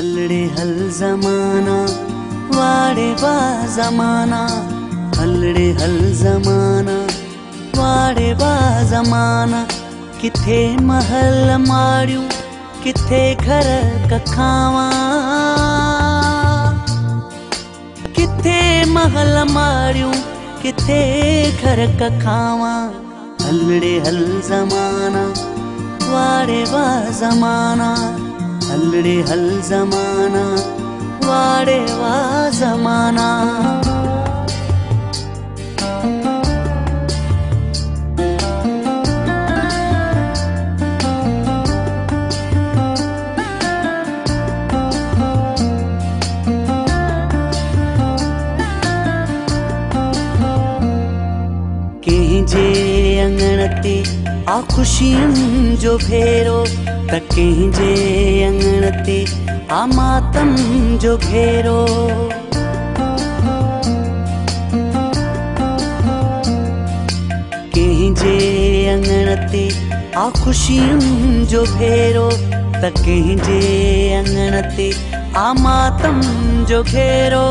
हलड़े हल ज़माना वाड़े वा ज़माना, हलड़े हल ज़माना वाड़े वा ज़माना। किथे महल माड़ियूं किथे घर कखावा, किथे महल माड़ियूं किथे घर कखावा। हलड़े हल ज़माना वाड़े वा ज़माना, हलड़े हल ज़माना वाड़े वा ज़माना। कंहिंजे अंगण ते आ खुशियुनि जो भेरो, त कंहिंजे अंगण ते आ मातम जो घेरो। कंहिंजे अंगण ते आ खुशियुनि जो भेरो, त कंहिंजे अंगण ते आ मातम जो घेरो।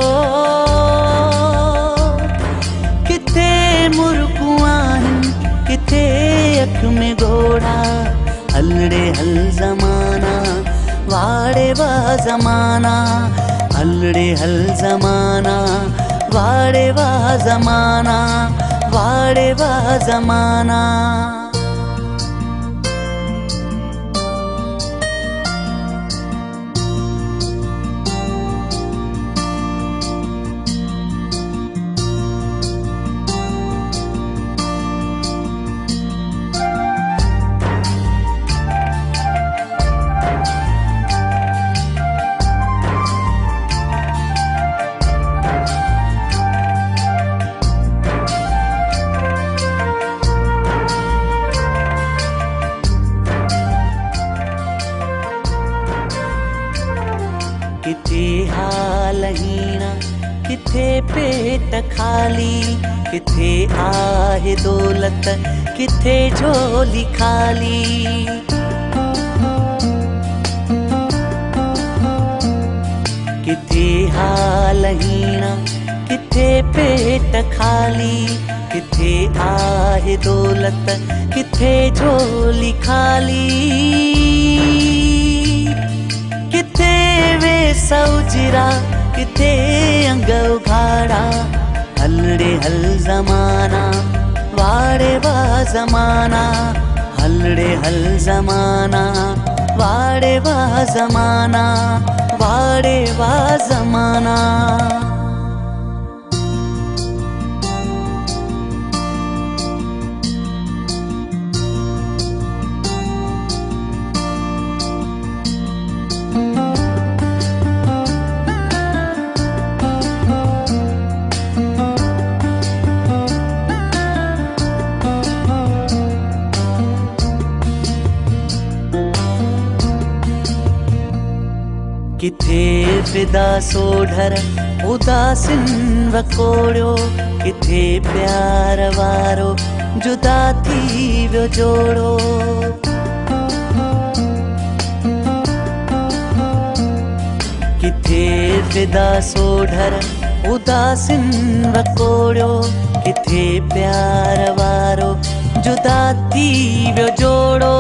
किथे मुर्गूं आहिनि किथे अख में घोड़ा, हलड़े हल ज़माना वाड़े वा ज़माना, हलड़े हल ज़माना वाड़े वा ज़माना, वाड़े वा ज़माना। किथे हाल हीणा किथे पेट खाली, किथे आहे दौलत किथे झोली खाली। किथे हाल हीणा किथे पेट खाली, किथे आहे दौलत किथे झोली खाली। किथे वे सौजरा किथे अंग उघाड़ा, हलड़े हल ज़माना वाड़े वा ज़माना, हलड़े हल ज़माना वाड़े वा ज़माना, वाड़े वा ज़माना। किथे फिदा सोढर उदासिन वकोड़ियो, किथे प्यार वारो जुदा थी वियो जोड़ो। किथे फिदा सोढर उदासिन वकोड़ियो, किथे प्यार वारो जुदा थी वियो जोड़ो।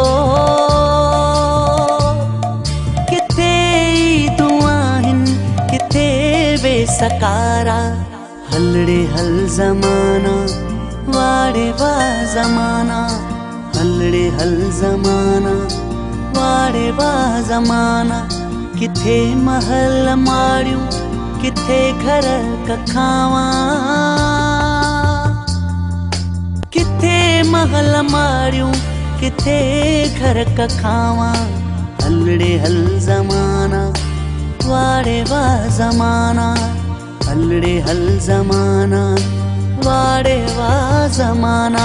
सकारा हलड़े हल ज़माना वाड़े वा ज़माना, हलड़े हल ज़माना वाड़े वा ज़माना। किथे महल माड़ियूं किथे घर कखावा, किथे महल माड़ियूं किथे घर कखावा। हलड़े हल ज़माना वाड़े वा ज़माना, हलड़े हल ज़माना वाड़े वा ज़माना।